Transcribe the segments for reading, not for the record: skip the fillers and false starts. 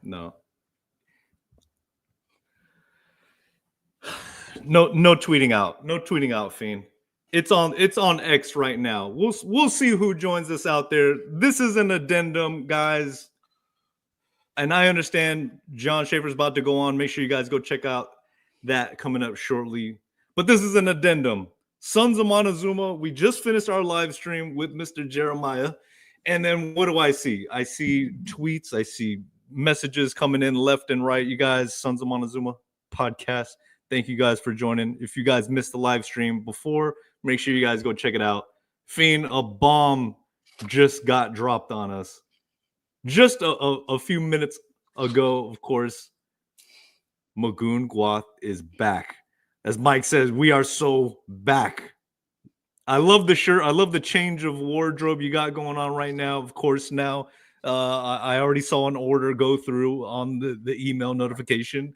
no. No tweeting out. No tweeting out, Fiend. It's on X right now. We'll see who joins us out there. This is an addendum, guys. And I understand John Schaefer's about to go on. Make sure you guys go check out that coming up shortly. But this is an addendum. Sons of Montezuma, we just finished our live stream with Mr. Jeremiah. And then what do I see? I see tweets. I see messages coming in left and right. You guys, Sons of Montezuma podcast. Thank you guys for joining. If you guys missed the live stream before, make sure you guys go check it out. Fiend, a bomb just got dropped on us. Just a few minutes ago, of course, Magoon Gwath is back. As Mike says, we are so back. I love the shirt. I love the change of wardrobe you got going on right now. Of course, now I already saw an order go through on the email notification.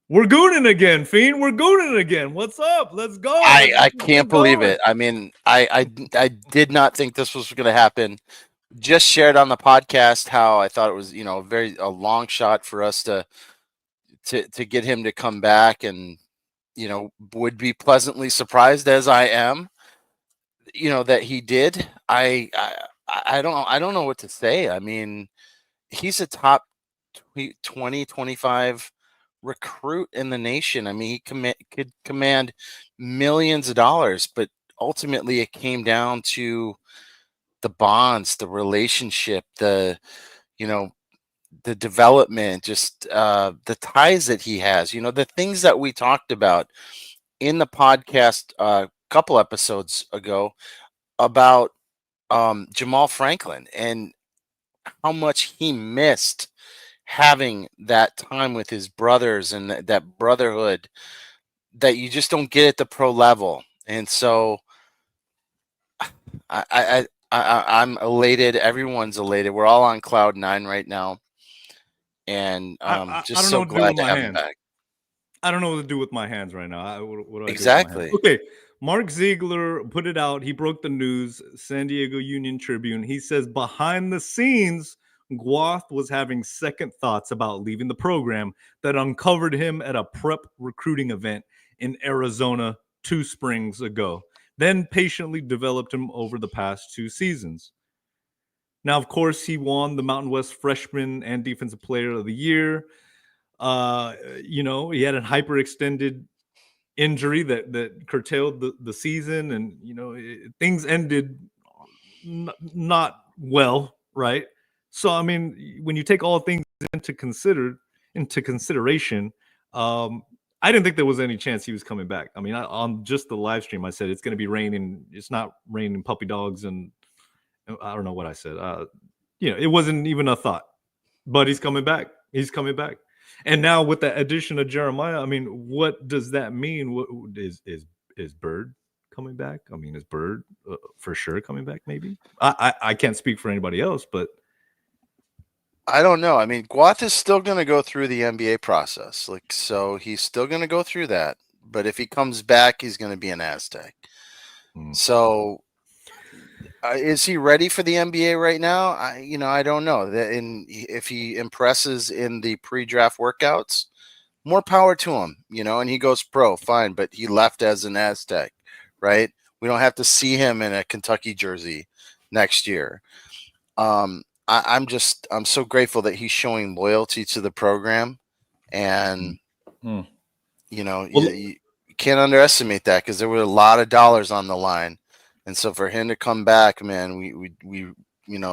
We're gooning again, Fiend. We're gooning again. What's up? Let's go. I can't believe it. I mean, I did not think this was going to happen. Just shared on the podcast how I thought it was, a long shot for us to get him to come back, and would be pleasantly surprised, as I am, that he did. I don't know what to say. I mean, he's a top 20, 25 recruit in the nation. I mean, he could command millions of dollars, but ultimately it came down to the bonds, the relationship, the development, just the ties that he has, the things that we talked about in the podcast a couple episodes ago about Jamal Franklin and how much he missed having that time with his brothers and that brotherhood that you just don't get at the pro level. And so I'm elated. Everyone's elated. We're all on cloud 9 right now. And just so glad to have him back. I don't know what to do with my hands right now. What do I exactly. Do with my hands? Okay. Mark Ziegler put it out. He broke the news. San Diego Union Tribune. He says behind the scenes, Gwath was having second thoughts about leaving the program that uncovered him at a prep recruiting event in Arizona 2 springs ago, then patiently developed him over the past 2 seasons. Now, of course, he won the Mountain West Freshman and Defensive Player of the Year. He had a hyperextended injury that curtailed the season, and things ended not well, right? So, I mean, when you take all things into consideration, I didn't think there was any chance he was coming back. I mean, on just the live stream, I said it's going to be raining. It's not raining puppy dogs, and I don't know what I said. It wasn't even a thought. But he's coming back. He's coming back. And now with the addition of Jeremiah, I mean, what does that mean? What is Bird coming back? I mean, is Bird for sure coming back? Maybe. I can't speak for anybody else, but I don't know. I mean, Gwath is still going to go through the NBA process. So he's still going to go through that. But if he comes back, he's going to be an Aztec. So is he ready for the NBA right now? I don't know. And if he impresses in the pre-draft workouts, more power to him, and he goes pro, fine. But he left as an Aztec, right? We don't have to see him in a Kentucky jersey next year. I'm so grateful that he's showing loyalty to the program, and you can't underestimate that, because there were a lot of dollars on the line, and so for him to come back, man, we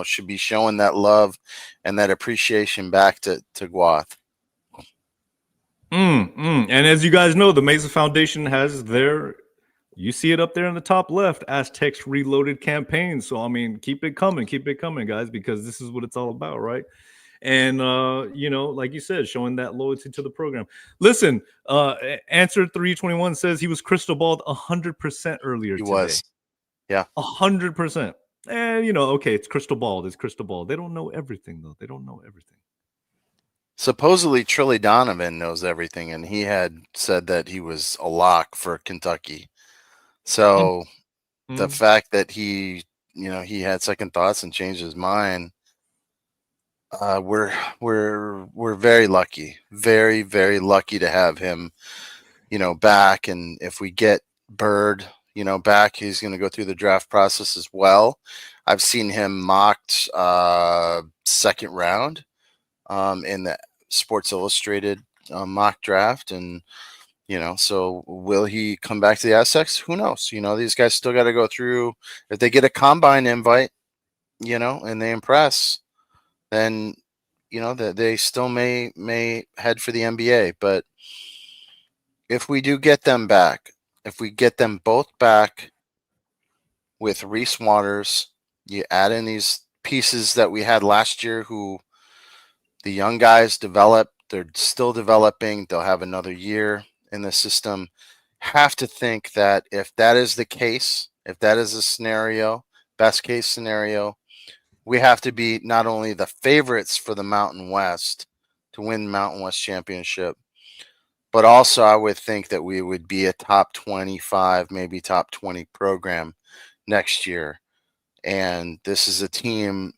should be showing that love and that appreciation back to Gwath. And as you guys know, the Mesa Foundation has you see it up there in the top left, Aztecs Reloaded campaign. So, I mean, keep it coming, guys, because this is what it's all about, right? And, like you said, showing that loyalty to the program. Listen, Answer 321 says he was crystal balled 100% earlier today. He was. Yeah. 100%. And, okay, it's crystal ball. They don't know everything, though. They don't know everything. Supposedly, Trilly Donovan knows everything, and he had said that he was a lock for Kentucky. So the fact that he had second thoughts and changed his mind, We're very lucky, very very lucky to have him, back. And if we get Bird, back, he's going to go through the draft process as well. I've seen him mocked second round in the Sports Illustrated mock draft, and so will he come back to the Aztecs? Who knows? These guys still got to go through. If they get a combine invite, and they impress, then that they still may head for the NBA. But if we do get them back, if we get them both back with Reese Waters, you add in these pieces that we had last year, who the young guys develop, they're still developing, they'll have another year in the system. Have to think that if that is the case, if that is a scenario, best case scenario, we have to be not only the favorites for the Mountain West to win Mountain West Championship, but also I would think that we would be a top 25, maybe top 20 program next year. And this is a team,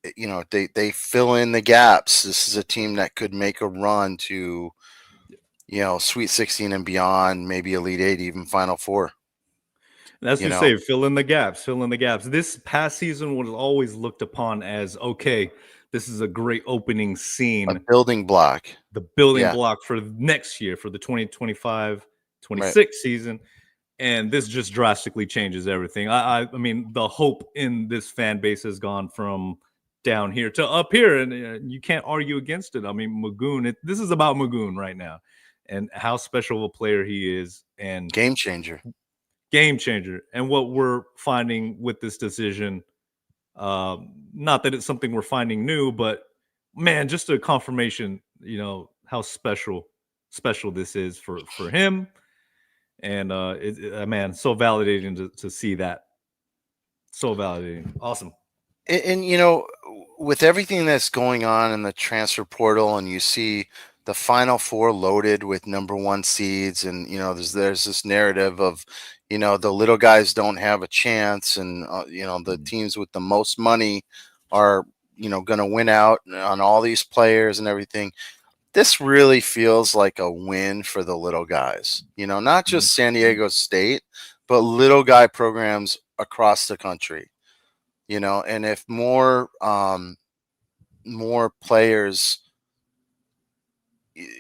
they fill in the gaps. This is a team that could make a run to, Sweet 16 and beyond, maybe Elite 8, even Final Four. That's what you say, fill in the gaps, fill in the gaps. This past season was always looked upon as, okay, this is a great opening scene. A building block. The building block for next year, for the 2025-26 season. And this just drastically changes everything. I mean, the hope in this fan base has gone from down here to up here, and you can't argue against it. I mean, Magoon, this is about Magoon right now and how special of a player he is. And game changer. And what we're finding with this decision, not that it's something we're finding new, but man, just a confirmation, how special this is for him. And man, so validating to see that. So validating. Awesome. And with everything that's going on in the transfer portal, and you see the Final Four loaded with number 1 seeds, and there's this narrative of the little guys don't have a chance, and the teams with the most money are going to win out on all these players and everything. This really feels like a win for the little guys, not just San Diego State, but little guy programs across the country, and if more players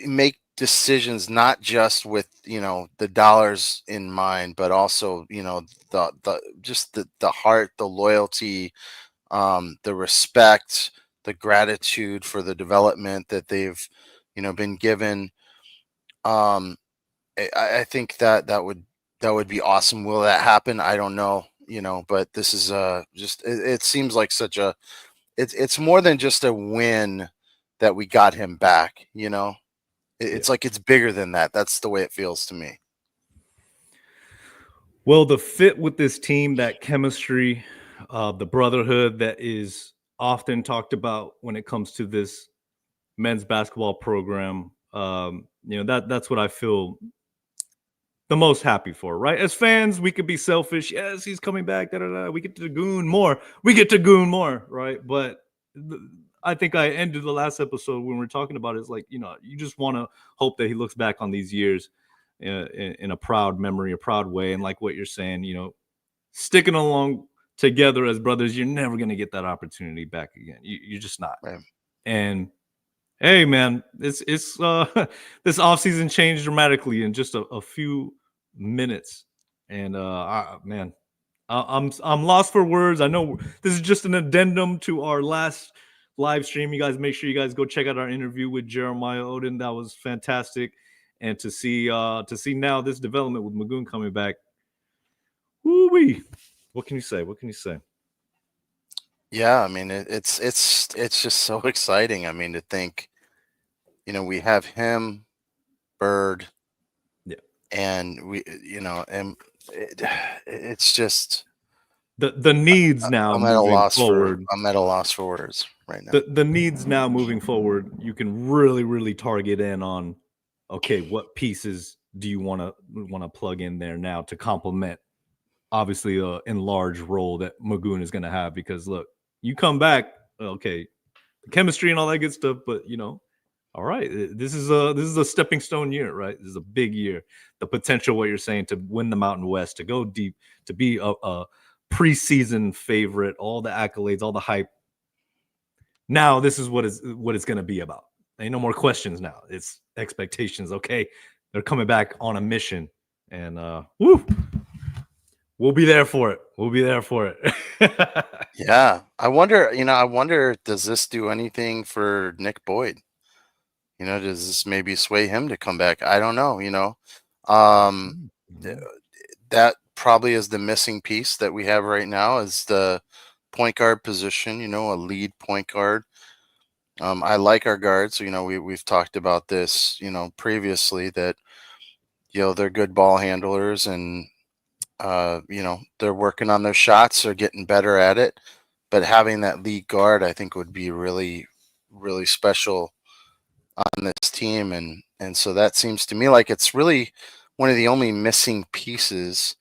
make decisions, not just with, the dollars in mind, but also, the heart, the loyalty, the respect, the gratitude for the development that they've, been given. I think that would be awesome. Will that happen? I don't know, but this is just, it seems like such a, it's more than just a win that we got him back, It's like it's bigger than that. That's the way it feels to me. Well, the fit with this team, that chemistry, the brotherhood that is often talked about when it comes to this men's basketball program, that's what I feel the most happy for, right? As fans, we could be selfish. Yes, he's coming back. We get to goon more. Right? But I think I ended the last episode when we were talking about it. It's like, you just want to hope that he looks back on these years in a proud memory, a proud way. And like what you're saying, sticking along together as brothers, you're never going to get that opportunity back again. You're just not. Right. And hey, man, it's this offseason changed dramatically in just a few minutes. And I'm lost for words. I know this is just an addendum to our last live stream. You guys, make sure you guys go check out our interview with Jeremiah Odin. That was fantastic. And to see now this development with Magoon coming back. Woo-wee. What can you say? Yeah, I mean, it's just so exciting. I mean, to think, we have him, Bird, and we, and it's just the needs now. I'm at a loss for words right now. The needs now moving forward, you can really, really target in on, okay, what pieces do you want to plug in there now to complement, obviously, enlarged role that Magoon is going to have? Because look, you come back, okay, chemistry and all that good stuff. But all right, this is a stepping stone year, right? This is a big year. The potential, what you're saying, to win the Mountain West, to go deep, to be a preseason favorite, all the accolades, all the hype. Now this is what it's going to be about. Ain't no more questions now. It's expectations. Okay, they're coming back on a mission, and we'll be there for it. We'll be there for it. Yeah, I wonder, does this do anything for Nick Boyd? Does this maybe sway him to come back? I don't know. That probably is the missing piece that we have right now, is the point guard position. A lead point guard. I like our guards. We've talked about this, previously, that they're good ball handlers, and they're working on their shots. They're getting better at it. But having that lead guard, I think, would be really, really special on this team. And so that seems to me like it's really one of the only missing pieces.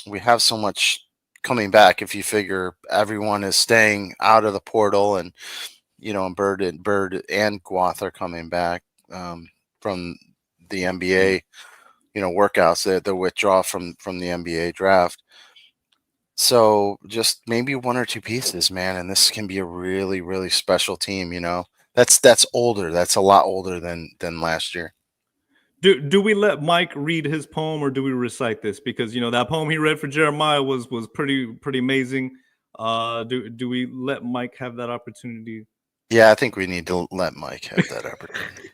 We have so much coming back. If you figure everyone is staying out of the portal, and Bird and Gwath are coming back from the NBA, workouts, the withdrawal from the NBA draft. So just maybe one or two pieces, man, and this can be a really, really special team. That's older. That's a lot older than last year. Do we let Mike read his poem, or do we recite this? Because that poem he read for Jeremiah was pretty amazing. Do we let Mike have that opportunity? Yeah, I think we need to let Mike have that opportunity.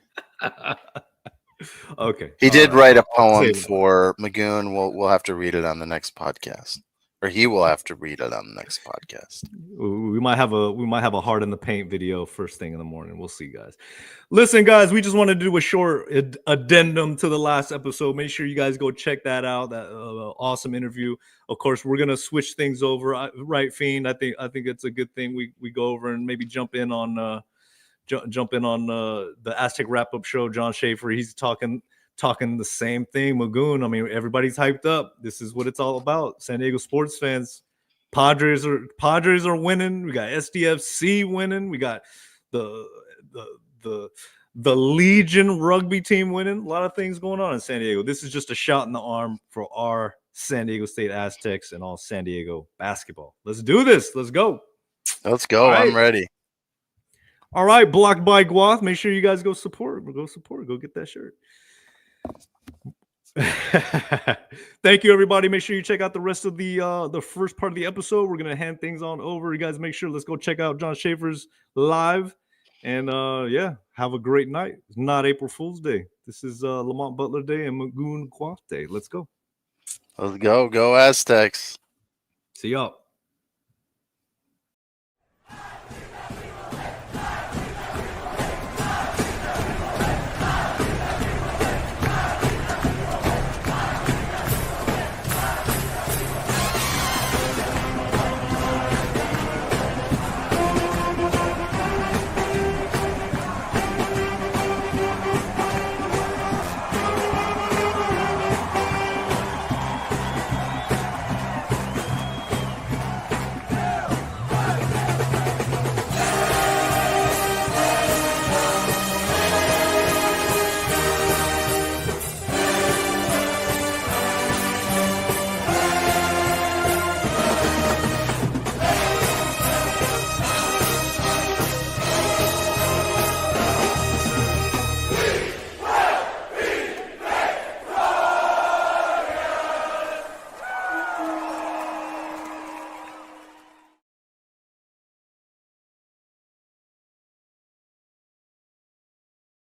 Okay. He did write a poem for Magoon. We'll have to read it on the next podcast. Or he will have to read it on the next podcast. We might have a heart in the paint video first thing in the morning. We'll see, guys. Listen, guys, we just wanted to do a short addendum to the last episode. Make sure you guys go check that out. That awesome interview. Of course, we're gonna switch things over, right, Fiend? I think it's a good thing we go over and maybe jump in on the Aztec wrap up show. John Schaefer, he's talking the same thing. Magoon, I mean, everybody's hyped up. This is what it's all about. San Diego sports fans. Padres are winning. We got SDFC winning. We got the Legion rugby team winning. A lot of things going on in San Diego. This is just a shot in the arm for our San Diego State Aztecs and all San Diego basketball. Let's do this. Let's go. Let's go. Right. I'm ready. All right, Blocked by Gwath. Make sure you guys go support. Go get that shirt. Thank you, everybody. Make sure you check out the rest of the first part of the episode. We're gonna hand things on over. You guys make sure, let's go check out John Schaefer's live. And yeah, have a great night. It's not April Fool's Day. This is Lamont Butler Day and Magoon Gwath Day. Let's go. Let's go. Go Aztecs. See y'all.